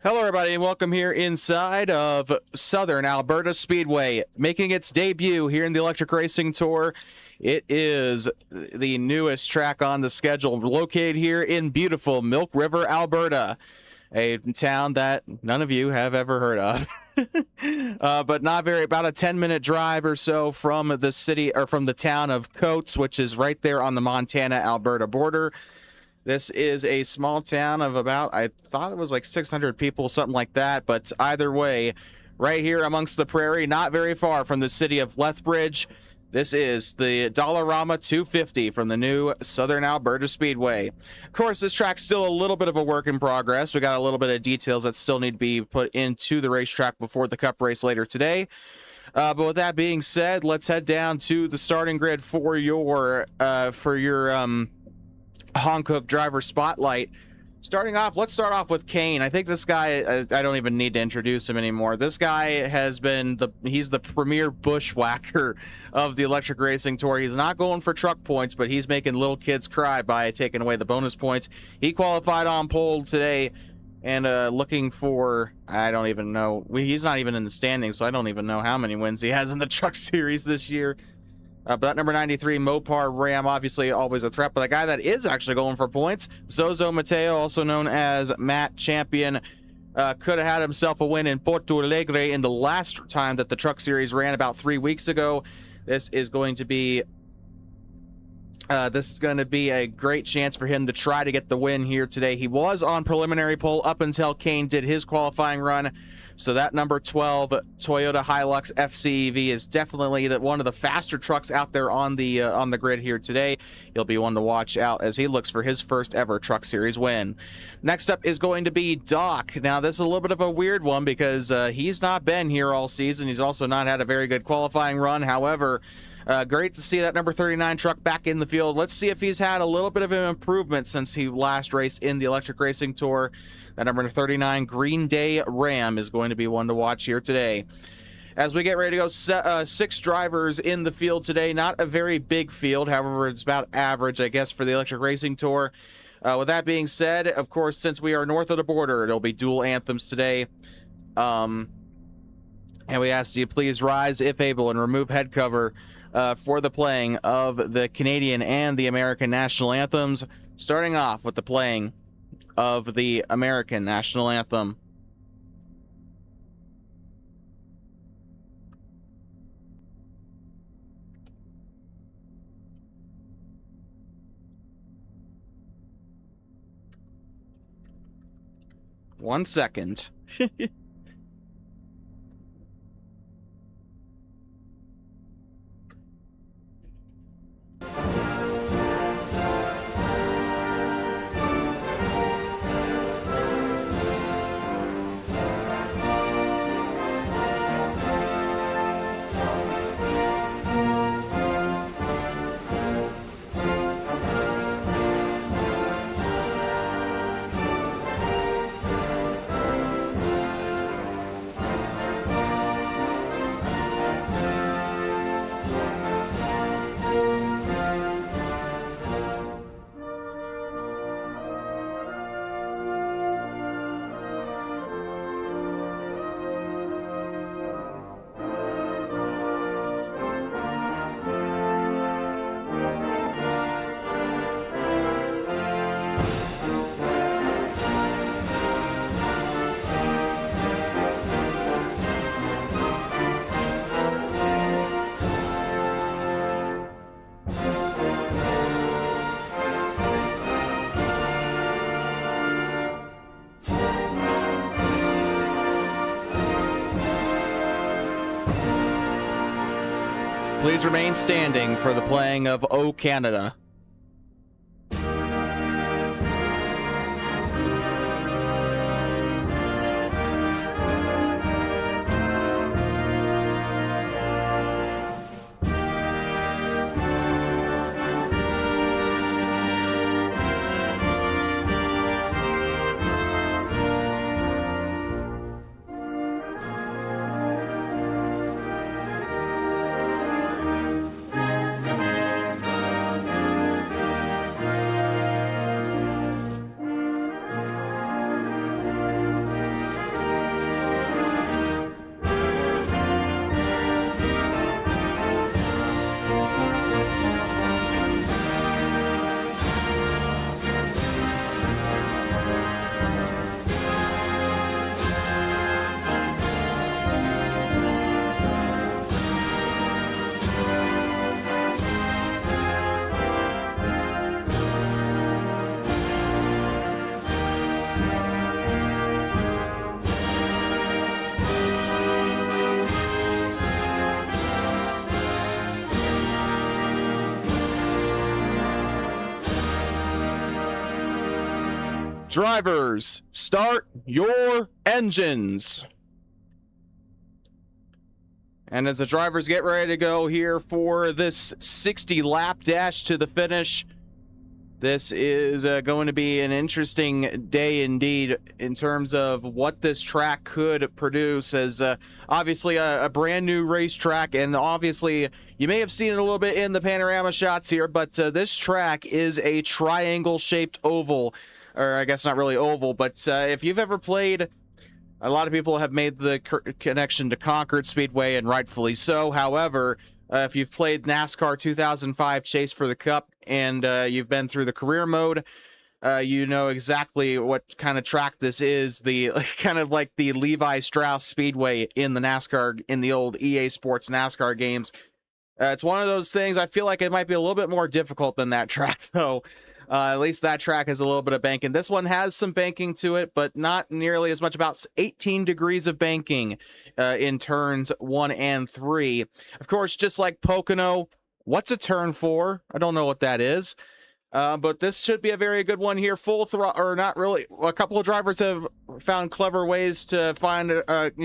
Hello, everybody, and welcome here inside of Southern Alberta Speedway, making its debut here in the Electric Racing Tour. It is the newest track on the schedule, located here in beautiful Milk River, Alberta, a town that none of you have ever heard of. But not very, about a 10-minute drive or so from the city, or from the town of Coates, which is right there on the Montana-Alberta border. This is a small town of about, I thought it was like 600 people, something like that. But either way, right here amongst the prairie, not very far from the city of Lethbridge, this is the Dollarama 250 from the new Southern Alberta Speedway. Of course, this track's still a little bit of a work in progress. We got a little bit of details that still need to be put into the racetrack before the Cup race later today. But with that being said, let's head down to the starting grid for your Hankook driver spotlight. Starting off, let's start off with Kane. I think this guy, I don't even need to introduce him anymore. This guy has been he's the premier bushwhacker of the Electric Racing Tour. He's not going for truck points, but he's making little kids cry by taking away the bonus points. He qualified on pole today and looking for, I don't even know, he's not even in the standings, so I don't even know how many wins he has in the truck series this year. But that number 93 Mopar Ram, obviously always a threat. But the guy that is actually going for points, Zozo Mateo, also known as Matt Champion, could have had himself a win in Porto Alegre in the last time that the Truck Series ran about 3 weeks ago. This is going to be a great chance for him to try to get the win here today. He was on preliminary pole up until Kane did his qualifying run. So that number 12 Toyota Hilux FCEV is definitely one of the faster trucks out there on the grid here today. He'll be one to watch out as he looks for his first ever Truck Series win. Next up is going to be Doc. Now this is a little bit of a weird one because he's not been here all season. He's also not had a very good qualifying run. However, great to see that number 39 truck back in the field. Let's see if he's had a little bit of an improvement since he last raced in the Electric Racing Tour. That number 39 Green Day Ram is going to be one to watch here today. As we get ready to go, 6 drivers in the field today. Not a very big field. However, it's about average, I guess, for the Electric Racing Tour. With that being said, of course, since we are north of the border, it'll be dual anthems today. And we ask you please rise, if able, and remove head cover for the playing of the Canadian and the American national anthems, starting off with the playing of the American national anthem. One second. Please remain standing for the playing of O Canada. Drivers, start your engines. And as the drivers get ready to go here for this 60 lap dash to the finish, this is going to be an interesting day indeed in terms of what this track could produce, as obviously a brand new racetrack, and obviously you may have seen it a little bit in the panorama shots here, but this track is a triangle shaped oval, or I guess not really oval, but if you've ever played, a lot of people have made the connection to Concord Speedway, and rightfully so. However, if you've played NASCAR 2005 Chase for the Cup and you've been through the career mode, you know exactly what kind of track this is. The kind of like the Levi Strauss Speedway in the NASCAR, in the old EA Sports NASCAR games. It's one of those things. I feel like it might be a little bit more difficult than that track, though. At least that track has a little bit of banking. This one has some banking to it, but not nearly as much. About 18 degrees of banking in turns 1 and 3. Of course, just like Pocono, what's a turn 4? I don't know what that is. But this should be a very good one here. Full throttle, or not really. A couple of drivers have found clever ways to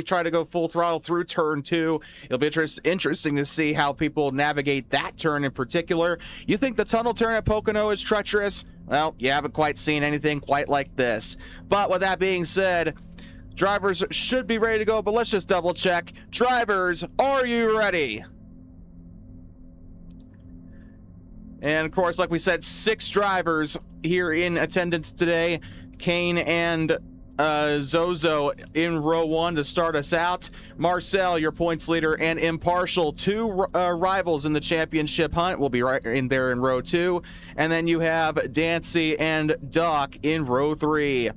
try to go full throttle through turn 2. It'll be interesting to see how people navigate that turn in particular. You think the tunnel turn at Pocono is treacherous? Well, you haven't quite seen anything quite like this. But with that being said, drivers should be ready to go, but let's just double check. Drivers, are you ready? And of course, like we said, 6 drivers here in attendance today. Kane and Zozo in row 1 to start us out. Marcel, your points leader, and Impartial, 2 rivals in the championship hunt, will be right in there in row 2. And then you have Dancy and Doc in row 3.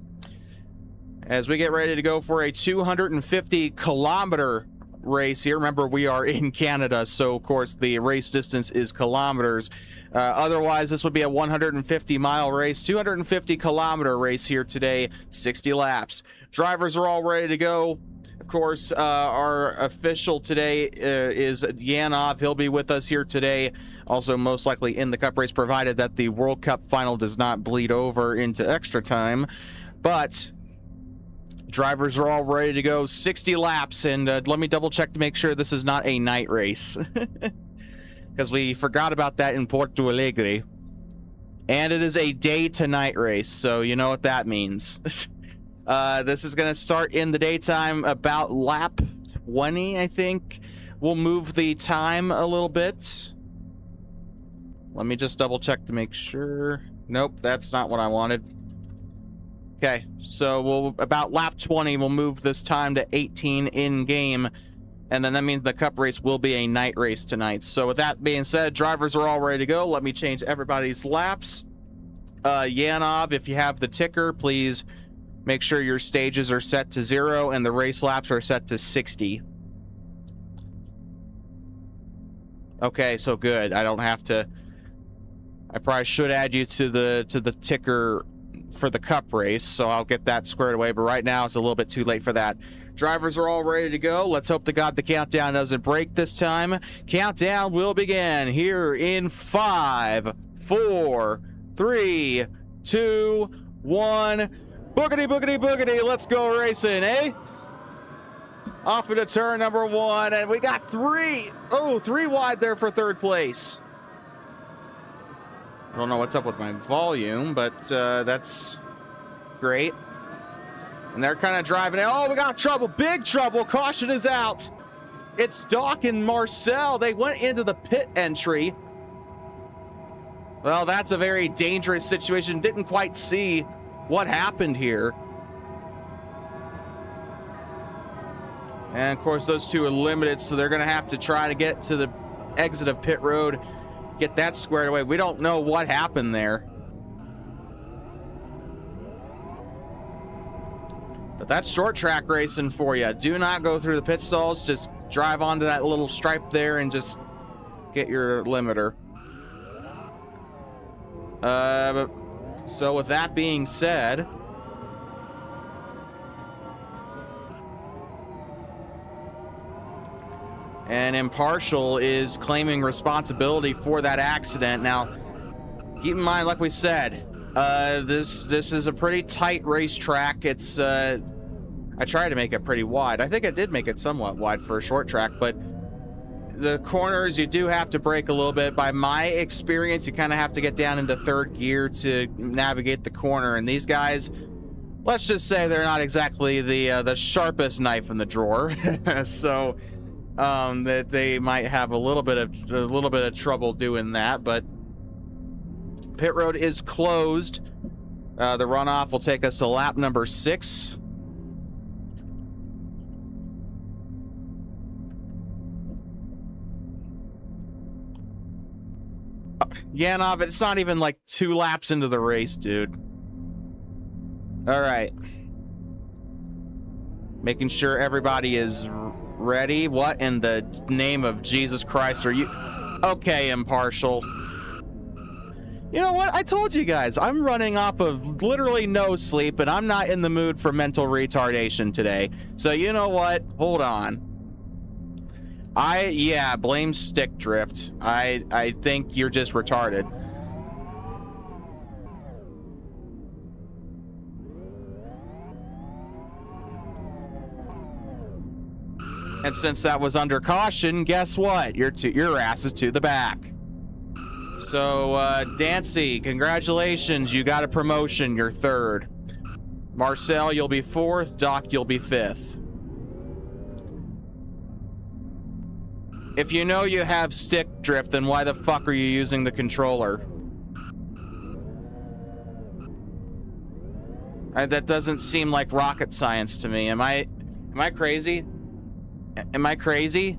As we get ready to go for a 250-kilometer race here. Remember, we are in Canada, so of course the race distance is kilometers. Otherwise, this would be a 150-mile race, 250-kilometer race here today, 60 laps. Drivers are all ready to go. Of course, our official today is Yanov. He'll be with us here today, also most likely in the Cup race, provided that the World Cup final does not bleed over into extra time. But drivers are all ready to go, 60 laps, and let me double check to make sure this is not a night race. Because we forgot about that in Porto Alegre. And it is a day to night race, so you know what that means. This is going to start in the daytime about lap 20, I think. We'll move the time a little bit. Let me just double check to make sure. Nope, that's not what I wanted. Okay, so about lap 20, we'll move this time to 18 in-game. And then that means the Cup race will be a night race tonight. So with that being said, drivers are all ready to go. Let me change everybody's laps. Yanov, if you have the ticker, please make sure your stages are set to 0 and the race laps are set to 60. Okay, so good. I don't have to... I probably should add you to the ticker for the Cup race, so I'll get that squared away. But right now, it's a little bit too late for that. Drivers are all ready to go. Let's hope to God the countdown doesn't break this time. Countdown will begin here in 5, 4, 3, 2, 1. Boogity, boogity, boogity. Let's go racing, eh? Off into turn number 1, and we got 3. Oh, 3 wide there for 3rd place. I don't know what's up with my volume, but that's great. And they're kind of driving it. Oh, we got trouble. Big trouble. Caution is out. It's Doc and Marcel. They went into the pit entry. Well, that's a very dangerous situation. Didn't quite see what happened here. And, of course, those 2 are limited, so they're going to have to try to get to the exit of pit road, get that squared away. We don't know what happened there. But that's short track racing for you. Do not go through the pit stalls. Just drive onto that little stripe there and just get your limiter. So with that being said, and Impartial is claiming responsibility for that accident. Now, keep in mind, like we said, This is a pretty tight racetrack. It's I tried to make it pretty wide. I think I did make it somewhat wide for a short track, but the corners, you do have to brake a little bit. By my experience, you kind of have to get down into third gear to navigate the corner. And these guys, let's just say they're not exactly the sharpest knife in the drawer. So that they might have a little bit of trouble doing that. But pit road is closed. The runoff will take us to lap number 6. Yanov, it's not even like 2 laps into the race, dude. All right. Making sure everybody is ready. What in the name of Jesus Christ are you? Okay, impartial. You know what? I told you guys, I'm running off of literally no sleep, and I'm not in the mood for mental retardation today. So you know what? Hold on. Yeah, blame stick drift. I think you're just retarded. And since that was under caution, guess what? Your ass is to the back. So, Dancy, congratulations. You got a promotion. You're 3rd. Marcel, you'll be 4th. Doc, you'll be 5th. If you know you have stick drift, then why the fuck are you using the controller? That doesn't seem like rocket science to me. Am I crazy? Am I crazy?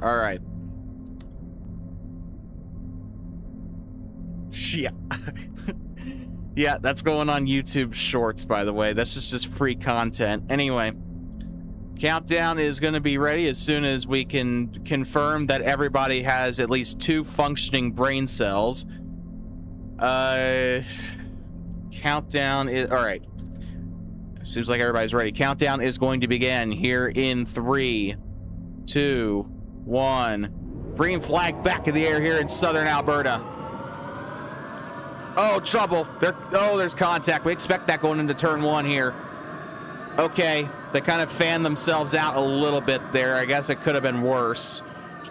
All right. Yeah. Yeah, that's going on YouTube Shorts, by the way. This is just free content. Anyway, countdown is going to be ready as soon as we can confirm that everybody has at least 2 functioning brain cells. Countdown is... All right. Seems like everybody's ready. Countdown is going to begin here in 3, 2, 1. Green flag back in the air here in southern Alberta. Oh, trouble. There's contact. We expect that going into turn 1 here. Okay, they kind of fanned themselves out a little bit there. I guess it could have been worse.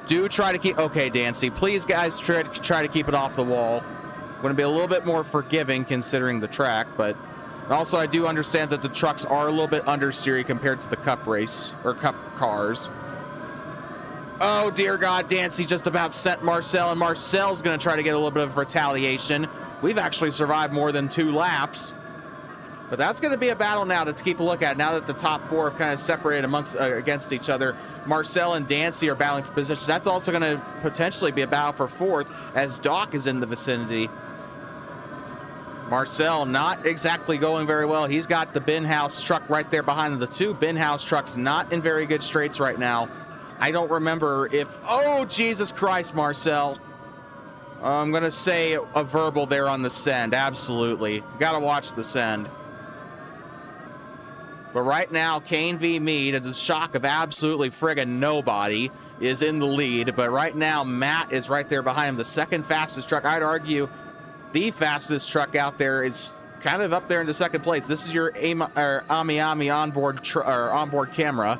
Do try to keep... Okay, Dancy, please, guys, try to keep it off the wall. I'm going to be a little bit more forgiving considering the track, but also I do understand that the trucks are a little bit understeery compared to the Cup race, or Cup cars. Oh, dear God, Dancy just about sent Marcel, and Marcel's going to try to get a little bit of retaliation. We've actually survived more than 2 laps. But that's going to be a battle now to keep a look at. Now that the top 4 have kind of separated against each other. Marcel and Dancy are battling for position. That's also going to potentially be a battle for 4th as Doc is in the vicinity. Marcel not exactly going very well. He's got the bin house truck right there behind him. The 2 bin house trucks not in very good straights right now. I don't remember if... Oh, Jesus Christ, Marcel. I'm going to say a verbal there on the send. Absolutely. Got to watch the send. But right now, Kane v. me, to the shock of absolutely friggin' nobody, is in the lead. But right now, Matt is right there behind him. The 2nd fastest truck. I'd argue the fastest truck out there is kind of up there in the 2nd place. This is your Ami onboard camera.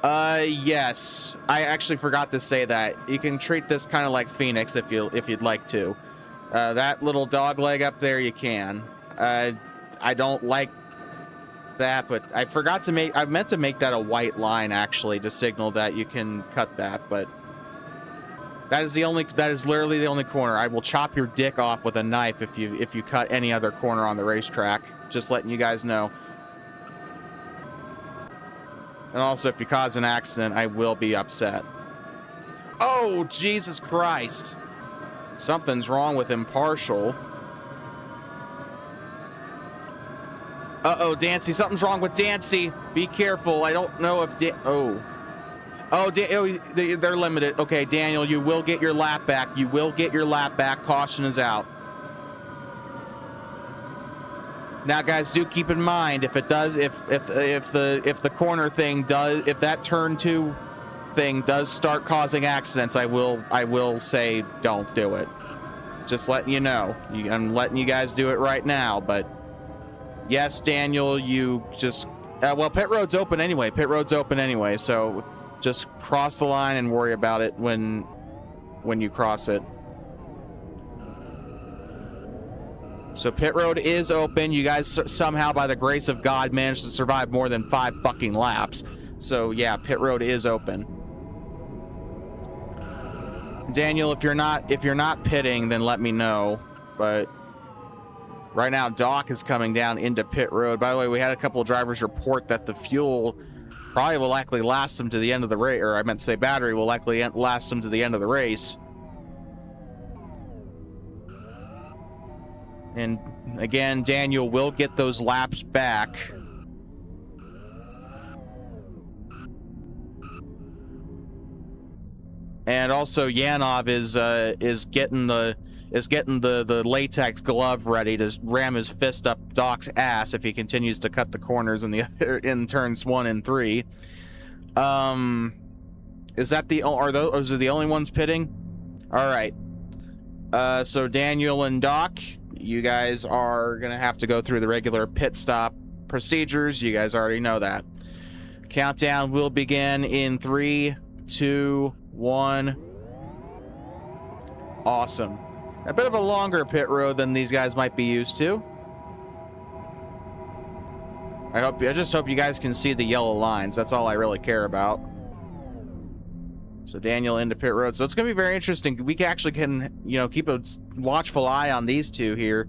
Yes, I actually forgot to say that. You can treat this kind of like Phoenix if you'd like to. That little dog leg up there, you can. I don't like that, but I forgot to make... I meant to make that a white line actually to signal that you can cut that, but that is literally the only corner. I will chop your dick off with a knife if you cut any other corner on the racetrack. Just letting you guys know. And also, if you cause an accident, I will be upset. Oh, Jesus Christ. Something's wrong with impartial. Uh-oh, Dancy. Something's wrong with Dancy. Be careful. I don't know if... they're limited. Okay, Daniel, you will get your lap back. You will get your lap back. Caution is out. Now, guys, do keep in mind if it does, if the corner thing does, if that turn 2 thing does start causing accidents, I will say don't do it. Just letting you know. I'm letting you guys do it right now, but yes, Daniel, you just well, pit road's open anyway. Pit road's open anyway, so just cross the line and worry about it when you cross it. So pit road is open. You guys somehow, by the grace of God, managed to survive more than 5 fucking laps. So yeah, pit road is open. Daniel, if you're not pitting, then let me know. But right now, Doc is coming down into pit road. By the way, we had a couple of drivers report that the fuel probably will likely last them to the end of the race, or I meant to say battery will likely last them to the end of the race. And again, Daniel will get those laps back. And also Yanov is getting the latex glove ready to ram his fist up Doc's ass if he continues to cut the corners in turns 1 and 3. Is that are those the only ones pitting? All right. So Daniel and Doc, you guys are gonna have to go through the regular pit stop procedures. You guys already know that. Countdown will begin in 3, 2, 1. Awesome. A bit of a longer pit road than these guys might be used to. I just hope you guys can see the yellow lines. That's all I really care about. So Daniel into pit road. So it's going to be very interesting. We actually can, keep a watchful eye on these two here.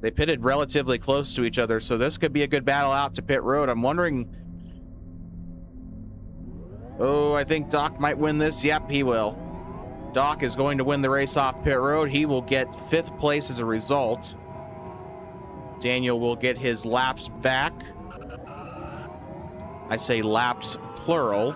They pitted relatively close to each other, so this could be a good battle out to pit road. I'm wondering... Oh, I think Doc might win this. Yep, he will. Doc is going to win the race off pit road. He will get 5th place as a result. Daniel will get his laps back. I say laps plural.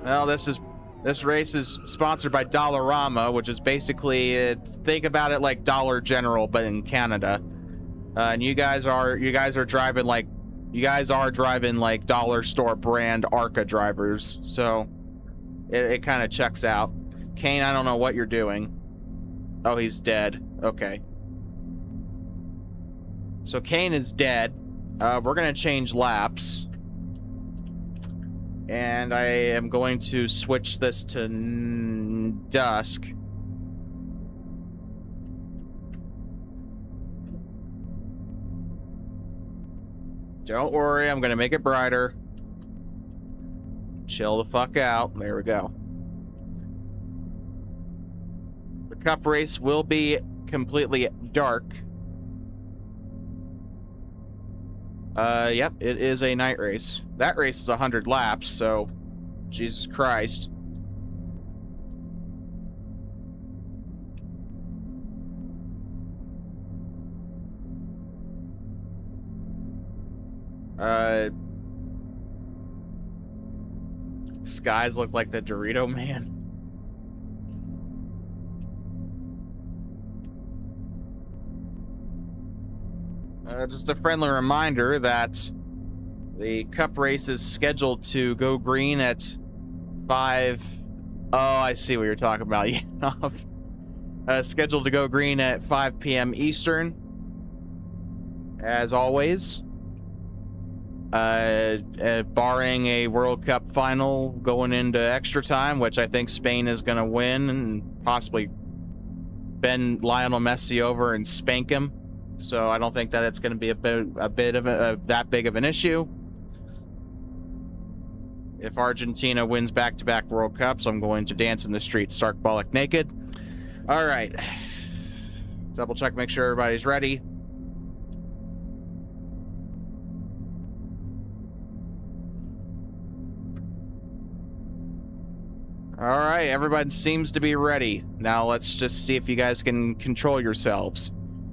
Well, this race is sponsored by Dollarama, which is basically think about it like Dollar General, but in Canada. And you guys are driving like dollar store brand ARCA drivers, so it kind of checks out. Kane, I don't know what you're doing. Oh, he's dead. Okay. So Kane is dead. We're gonna change laps. And I am going to switch this to dusk. Don't worry, I'm going to make it brighter. Chill the fuck out. There we go. The cup race will be completely dark. Yep, it is a night race. That race is 100 laps, so Jesus Christ. Skies look like the Dorito Man. Just a friendly reminder that the cup race is scheduled to go green at 5... Oh, I see what you're talking about. Scheduled to go green at 5 p.m. Eastern. As always. Barring a World Cup final going into extra time, which I think Spain is going to win and possibly bend Lionel Messi over and spank him. So I don't think that it's going to be that big of an issue. If Argentina wins back-to-back World Cups, I'm going to dance in the street stark bollock naked. All right. Double check, make sure everybody's ready. All right, everybody seems to be ready. Now let's just see if you guys can control yourselves.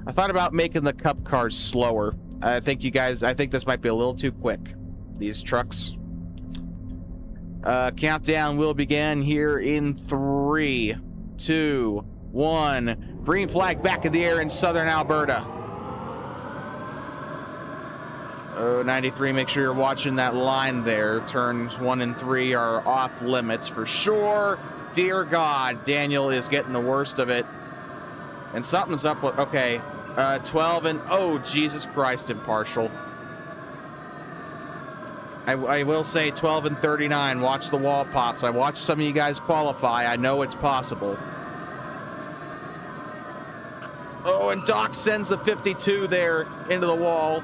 I thought about making the cup cars slower. I think this might be a little too quick. These trucks. Countdown will begin here in 3, 2, 1. Green flag back in the air in southern Alberta. Oh, 93, make sure you're watching that line there. Turns 1 and 3 are off limits for sure. Dear God, Daniel is getting the worst of it. And something's up with, okay, 12 and, oh, Jesus Christ, impartial. I will say 12 and 39, watch the wall pops. I watched some of you guys qualify. I know it's possible. Oh, and Doc sends the 52 there into the wall.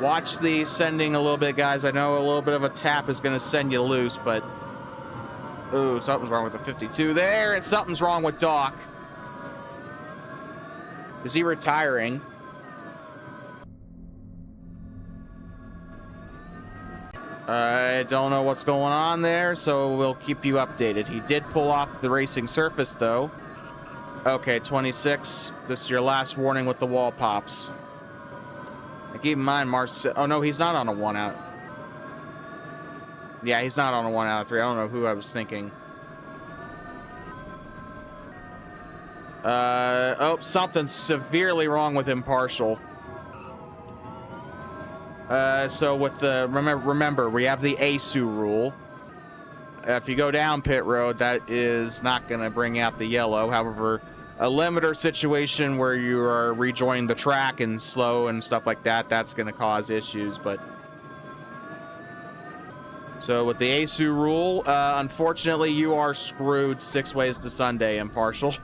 Watch the sending a little bit, guys. I know a little bit of a tap is going to send you loose, but... Ooh, something's wrong with the 52 there, and something's wrong with Doc. Is he retiring? I don't know what's going on there, so we'll keep you updated. He did pull off the racing surface, though. Okay, 26. This is your last warning with the wall pops. And keep in mind, oh, no, he's not on a 1 out. Yeah, he's not on a 1 out of 3. I don't know who I was thinking. Oh, something's severely wrong with impartial. So with the, remember, we have the ASU rule. If you go down pit road, that is not going to bring out the yellow. However, a limiter situation where you are rejoining the track and slow and stuff like that, that's going to cause issues, but... So with the ASU rule, unfortunately, you are screwed 6 ways to Sunday, impartial.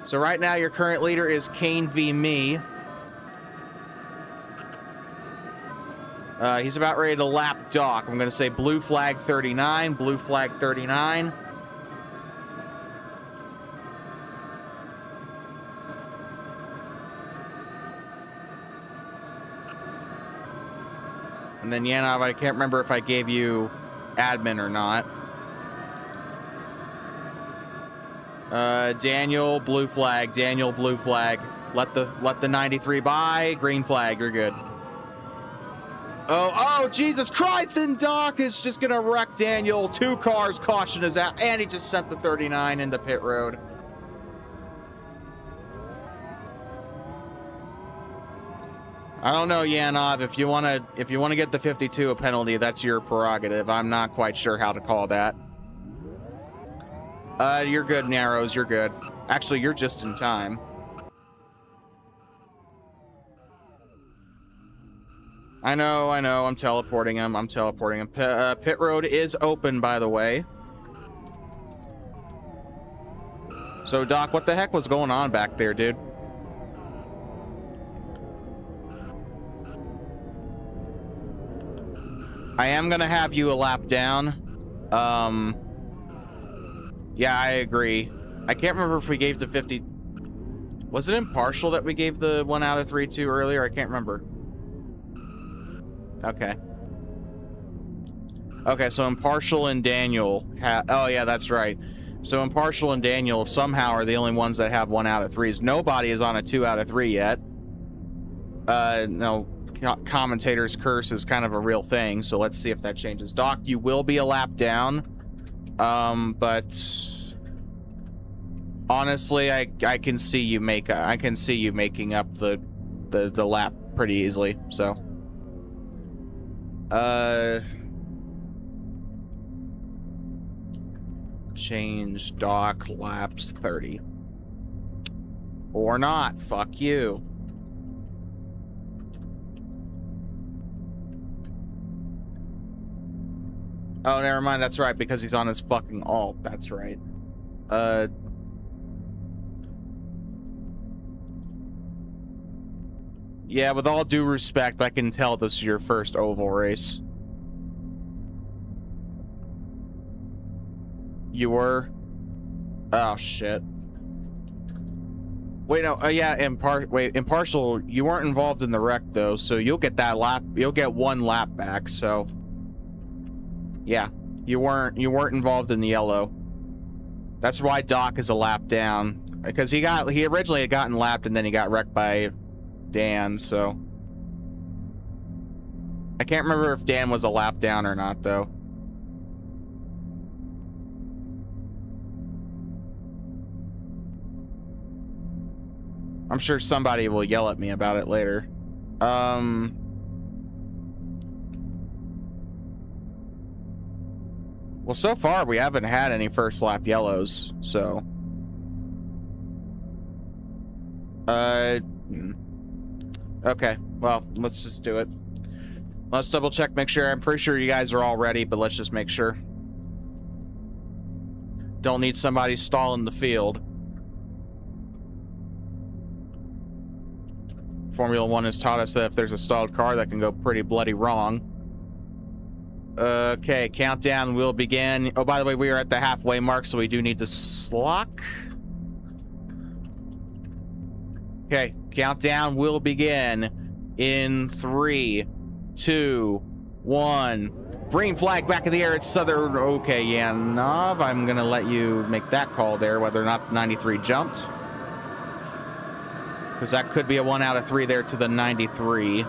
So right now, your current leader is Kane v. Me. He's about ready to lap Doc. I'm going to say blue flag 39, blue flag 39. And then Yanov, I can't remember if I gave you admin or not. Daniel, blue flag. Daniel, blue flag. Let the 93 by. Green flag. You're good. Oh, Jesus Christ! And Doc is just gonna wreck Daniel. 2 cars, caution is out, and he just sent the 39 into pit road. I don't know, Yanov. If you wanna get the 52 a penalty, that's your prerogative. I'm not quite sure how to call that. You're good, Narrows. You're good. Actually, you're just in time. I know. I'm teleporting him. Pit road is open, by the way. So, Doc, what the heck was going on back there, dude? I am gonna have you a lap down. Yeah, I agree. I can't remember if we gave the 50... Was it impartial that we gave the 1 out of 3 to earlier? I can't remember. Okay. Okay, so impartial and Daniel oh, yeah, that's right. So impartial and Daniel somehow are the only ones that have 1 out of 3s. Nobody is on a 2 out of 3 yet. No, commentator's curse is kind of a real thing, so let's see if that changes. Doc, you will be a lap down. But honestly, I can see you making up the lap pretty easily. So, change Doc laps 30 or not. Fuck you. Oh, never mind. That's right, because he's on his fucking alt. That's right. Yeah, with all due respect, I can tell this is your first oval race. You were? Oh, shit. Wait, no. Yeah, impartial. You weren't involved in the wreck, though, so you'll get that lap. You'll get 1 lap back, so... Yeah, you weren't involved in the yellow. That's why Doc is a lap down, because he originally had gotten lapped and then he got wrecked by Dan. So I can't remember if Dan was a lap down or not, though. I'm sure somebody will yell at me about it later. Well, so far we haven't had any first lap yellows, so. Okay, well, let's just do it. Let's double check, make sure. I'm pretty sure you guys are all ready, but let's just make sure. Don't need somebody stalling the field. Formula 1 has taught us that if there's a stalled car, that can go pretty bloody wrong. Okay, countdown will begin. Oh, by the way, we are at the halfway mark, so we do need to slock. Okay, countdown will begin in 3, 2, 1. Green flag back in the air. It's Southern. Okay, yeah, Nav, I'm gonna let you make that call there, whether or not 93 jumped. Because that could be a 1 out of 3 there to the 93.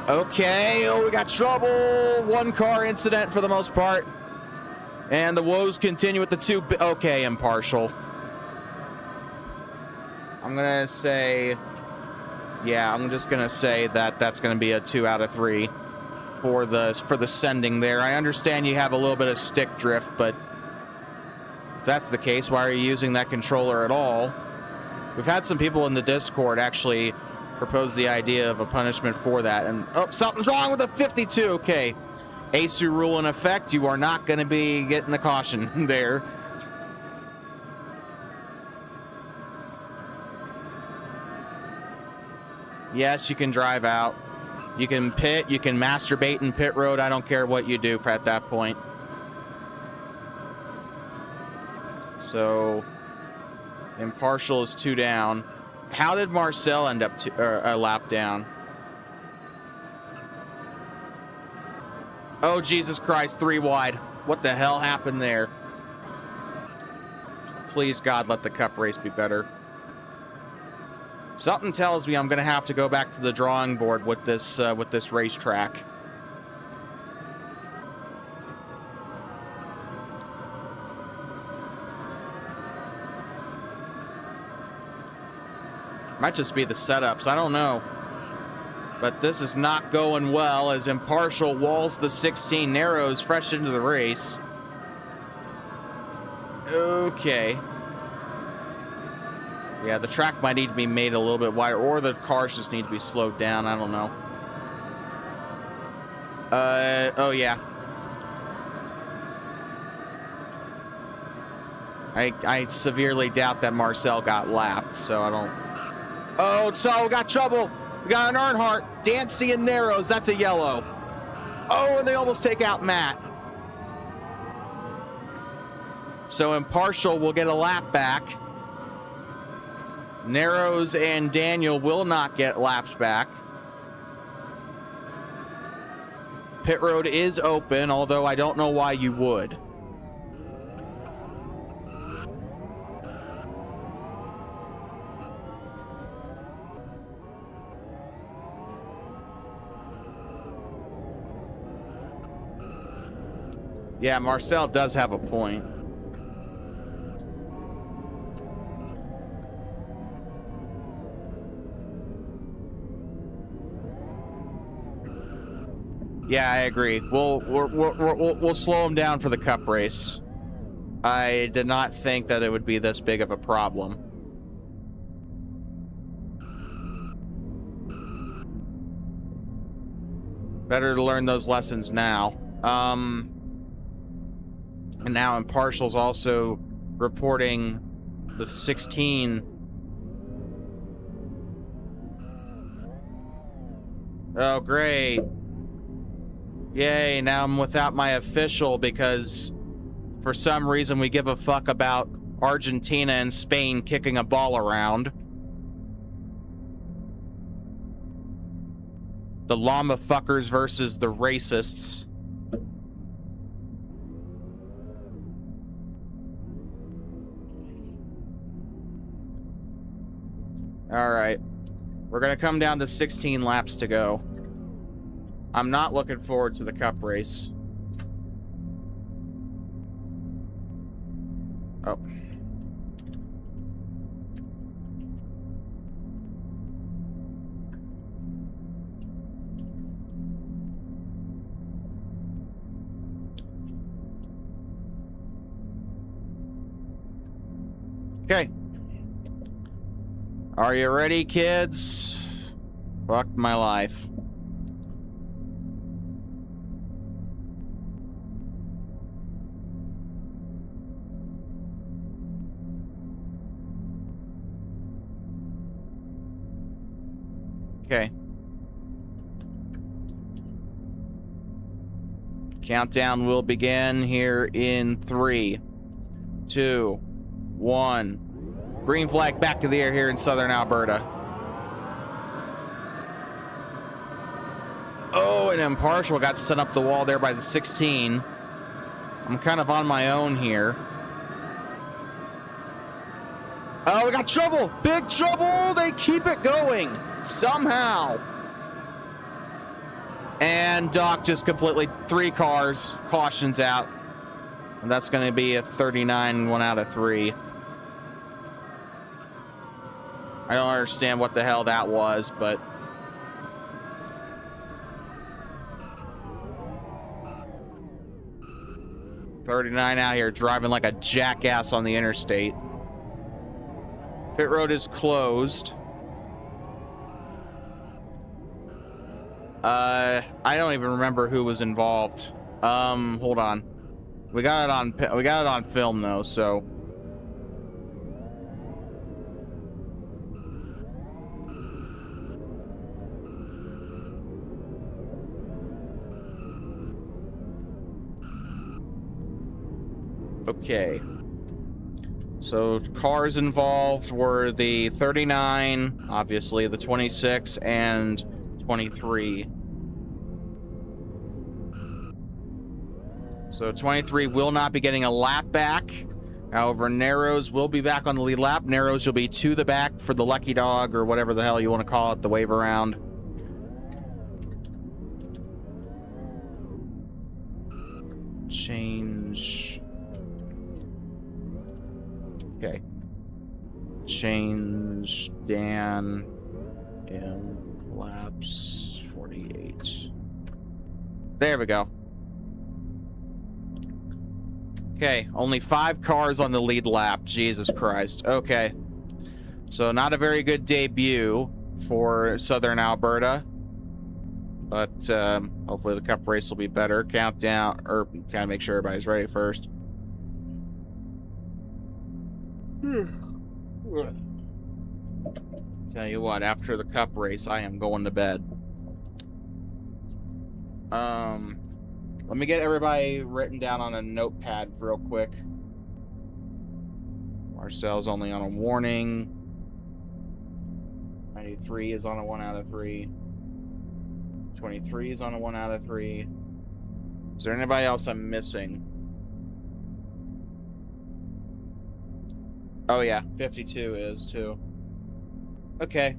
Okay, oh, we got trouble. 1 car incident for the most part. And the woes continue with the 2. Okay, impartial. I'm gonna say, yeah, I'm just gonna say that that's gonna be a 2 out of 3 for the sending there. I understand you have a little bit of stick drift, but if that's the case, why are you using that controller at all? We've had some people in the Discord actually propose the idea of a punishment for that, and oh, something's wrong with the 52. Okay, ASU rule in effect. You are not going to be getting the caution there. Yes, you can drive out. You can pit. You can masturbate in pit road. I don't care what you do at that point. So, impartial is 2 down. How did Marcel end up a lap down? Oh, Jesus Christ, 3 wide. What the hell happened there? Please, God, let the cup race be better. Something tells me I'm going to have to go back to the drawing board with this racetrack. Might just be the setups, I don't know. But this is not going well as impartial walls the 16, narrows fresh into the race. Okay. Yeah, the track might need to be made a little bit wider, or the cars just need to be slowed down, I don't know. Oh yeah. I severely doubt that Marcel got lapped, so I don't... Oh, so we got trouble. We got an Earnhardt. Dancy and Narrows. That's a yellow. Oh, and they almost take out Matt. So impartial will get a lap back. Narrows and Daniel will not get laps back. Pit road is open, although I don't know why you would. Yeah, Marcel does have a point. Yeah, I agree. We'll slow him down for the cup race. I did not think that it would be this big of a problem. Better to learn those lessons now. And now impartial's also reporting the 16. Oh, great. Yay, now I'm without my official because for some reason we give a fuck about Argentina and Spain kicking a ball around. The llama fuckers versus the racists. All right, we're gonna come down to 16 laps to go. I'm not looking forward to the cup race. Oh, Okay. Are you ready, kids? Fuck my life. Okay. Countdown will begin here in 3, 2, 1. Green flag back to the air here in southern Alberta. Oh, and Impartial got sent up the wall there by the 16. I'm kind of on my own here. Oh, we got trouble! Big trouble! They keep it going somehow. And Doc just completely 3 cars, cautions out. And that's going to be a 39, 1 out of 3. I don't understand what the hell that was, but... $39 out here driving like a jackass on the interstate. Pit road is closed. I don't even remember who was involved. Hold on. We got it on film though, so. Okay. So cars involved were the 39, obviously, the 26, and 23. So 23 will not be getting a lap back. However, Narrows will be back on the lead lap. Narrows will be to the back for the lucky dog, or whatever the hell you want to call it, the wave around. Change. Okay. Change Dan in laps 48. There we go. Okay, only 5 cars on the lead lap. Jesus Christ. Okay. So not a very good debut for Southern Alberta. But hopefully the cup race will be better. Countdown, or kind of make sure everybody's ready first. Tell you what, after the cup race, I am going to bed. Let me get everybody written down on a notepad real quick. Marcel's only on a warning. 93 is on a 1 out of 3. 23 is on a 1 out of 3. Is there anybody else I'm missing? Oh yeah, 52 is too. Okay.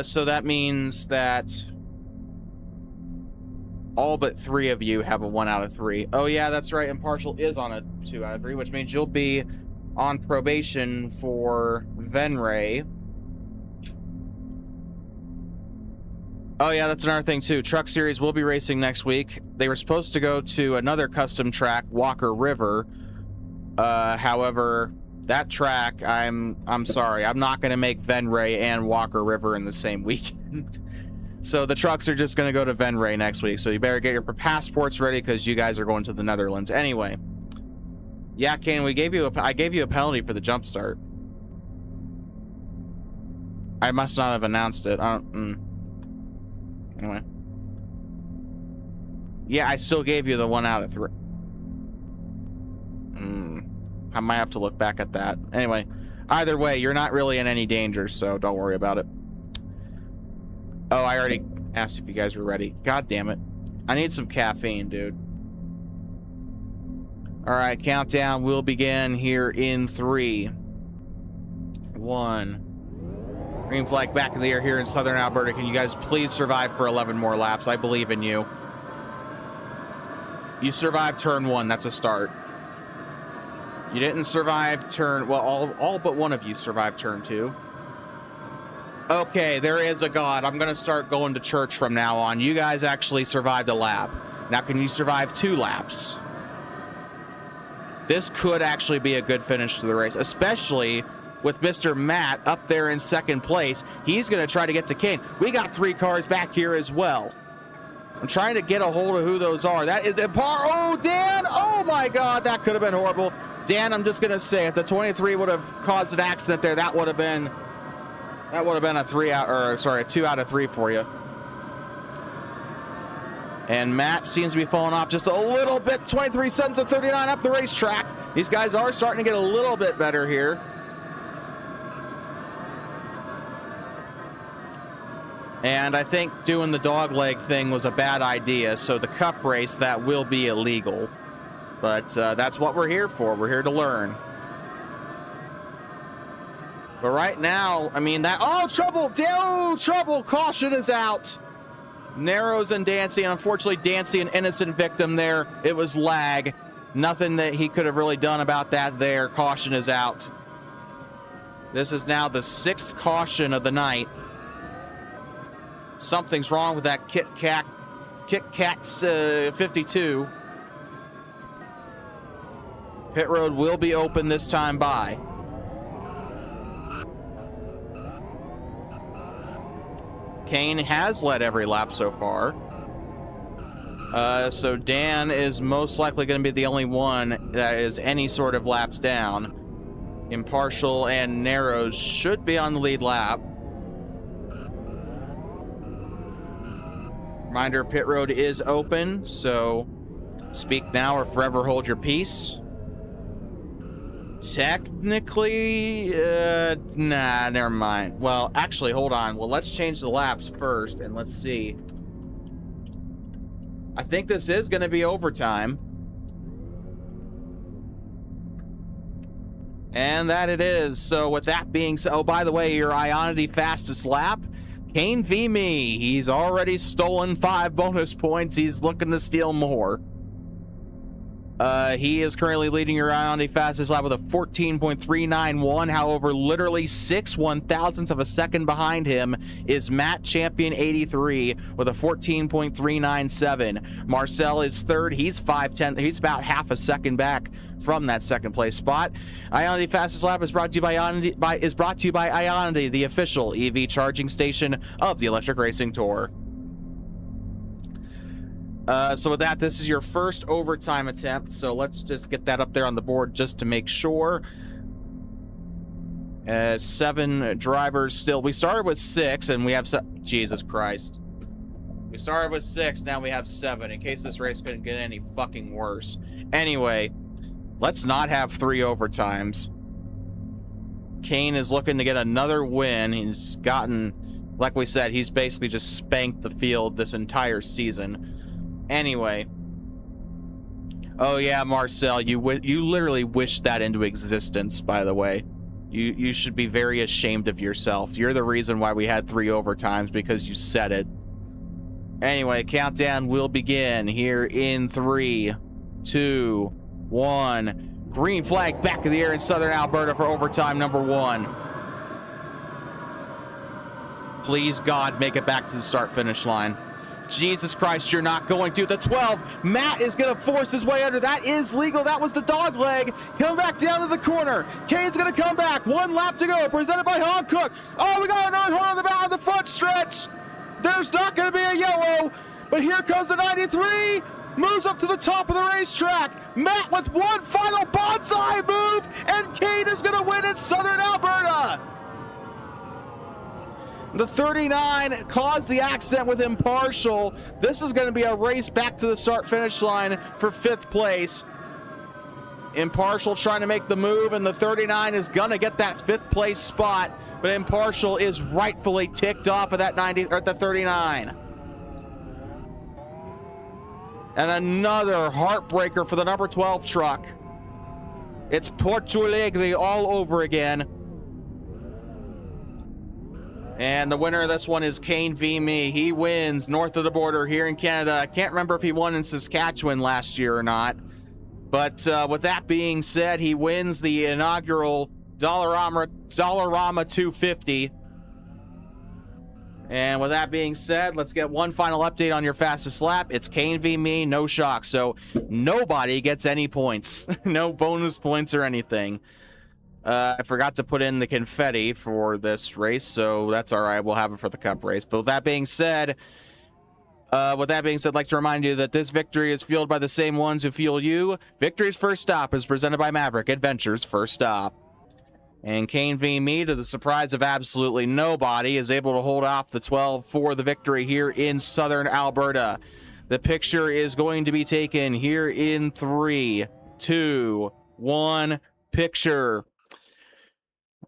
So that means that all but 3 of you have a 1 out of 3. Oh yeah, that's right. Impartial is on a 2 out of 3, which means you'll be on probation for Venray. Oh yeah, that's another thing too. Truck Series will be racing next week. They were supposed to go to another custom track, Walker River. However, that track, I'm sorry, I'm not going to make Venray and Walker River in the same weekend. So the trucks are just going to go to Venray next week. So you better get your passports ready because you guys are going to the Netherlands. Anyway. Yeah, Kane, I gave you a penalty for the jump start. I must not have announced it. Anyway. Yeah, I still gave you the 1 out of 3. I might have to look back at that. Anyway, either way, you're not really in any danger, so don't worry about it. Oh, I already asked if you guys were ready. God damn it. I need some caffeine, dude. Alright, countdown will begin here in 3, 1. Green flag back in the air here in southern Alberta. Can you guys please survive for 11 more laps? I believe in you. You survived turn 1. That's a start. You didn't survive turn... Well, all but one of you survived turn 2. Okay, there is a God. I'm going to start going to church from now on. You guys actually survived a lap. Now, can you survive 2 laps? This could actually be a good finish to the race, especially with Mr. Matt up there in second place. He's going to try to get to Kane. We got 3 cars back here as well. I'm trying to get a hold of who those are. That is a par. Oh, Dan. Oh, my God. That could have been horrible. Dan, I'm just going to say, if the 23 would have caused an accident there, that would have been a 2 out of 3 for you. And Matt seems to be falling off just a little bit. 23 seconds of 39 up the racetrack. These guys are starting to get a little bit better here. And I think doing the dog leg thing was a bad idea. So the cup race, that will be illegal. But that's what we're here for. We're here to learn. But right now, I mean, that... Oh, trouble! Oh, trouble! Caution is out. Narrows and Dancy, and unfortunately Dancy an innocent victim there. It was lag. Nothing that he could have really done about that there. Caution is out. This is now the 6th caution of the night. Something's wrong with that Kit Kat's 52. Pit road will be open this time by. Kane has led every lap so far. So Dan is most likely going to be the only one that is any sort of laps down. Impartial and Narrows should be on the lead lap. Reminder, pit road is open, so speak now or forever hold your peace. Technically, nah, never mind. Well, actually, hold on. Well, let's change the laps first, and let's see. I think this is going to be overtime. And that it is. So with that being said, oh, by the way, your Ionity fastest lap, Kane v. me. He's already stolen 5 bonus points. He's looking to steal more. He is currently leading your Ionity fastest lap with a 14.391. However, literally 6 1/1000ths of a second behind him is Matt Champion 83 with a 14.397. Marcel is third. He's 5/10. He's about half a second back from that second place spot. Ionity fastest lap is brought to you by Ionity, the official EV charging station of the Electric Racing Tour. So with that, this is your first overtime attempt. So let's just get that up there on the board just to make sure. 7 drivers still. We started with 6 and we have Jesus Christ. We started with 6, now we have 7 in case this race couldn't get any fucking worse. Anyway, let's not have 3 overtimes. Kane is looking to get another win. He's gotten, like we said, he's basically just spanked the field this entire season. Anyway. Oh yeah, Marcel, you literally wished that into existence, by the way. You should be very ashamed of yourself. You're the reason why we had 3 overtimes, because you said it. Anyway, countdown will begin here in 3, 2, 1. Green flag back in the air in Southern Alberta for overtime number 1. Please, God, make it back to the start-finish line. Jesus Christ, you're not going to. The 12, Matt is going to force his way under. That is legal. That was the dog leg. Come back down to the corner. Kane's going to come back. 1 lap to go. Presented by Hankook. Oh, we got another horn on the back of the front stretch. There's not going to be a yellow, but here comes the 93. Moves up to the top of the racetrack. Matt with one final bonsai move, and Kane is going to win in Southern Alberta. The 39 caused the accident with Impartial. This is going to be a race back to the start-finish line for 5th place. Impartial trying to make the move, and the 39 is going to get that 5th place spot, but Impartial is rightfully ticked off of that 90 or the 39. And another heartbreaker for the number 12 truck. It's Porto Alegre all over again. And the winner of this one is Kane v. me. He wins north of the border here in Canada. I can't remember if he won in Saskatchewan last year or not. But with that being said, he wins the inaugural Dollarama 250. And with that being said, let's get one final update on your fastest lap. It's Kane v. me, no shock. So nobody gets any points. No bonus points or anything. I forgot to put in the confetti for this race, so that's all right. We'll have it for the cup race. But with that being said, I'd like to remind you that this victory is fueled by the same ones who fuel you. Victory's First Stop is presented by Maverik, Adventure's First Stop. And Kane v. me, to the surprise of absolutely nobody, is able to hold off the 12 for the victory here in southern Alberta. The picture is going to be taken here in 3, 2, 1, picture.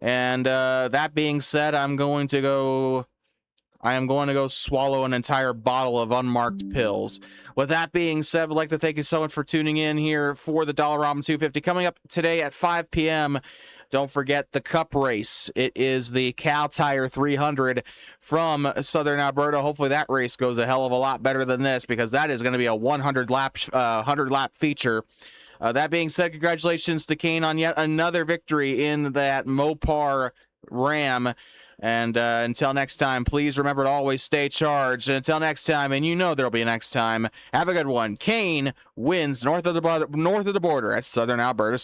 And that being said, I am going to go swallow an entire bottle of unmarked pills. With that being said, I'd like to thank you so much for tuning in here for the Dollarama 250. Coming up today at 5 p.m., don't forget the cup race. It is the Cow Tire 300 from southern Alberta. Hopefully that race goes a hell of a lot better than this, because that is going to be a 100-lap feature. That being said, congratulations to Kane on yet another victory in that Mopar Ram. And until next time, please remember to always stay charged. And until next time, and you know there'll be a next time, have a good one. Kane wins north of the border at southern Alberta.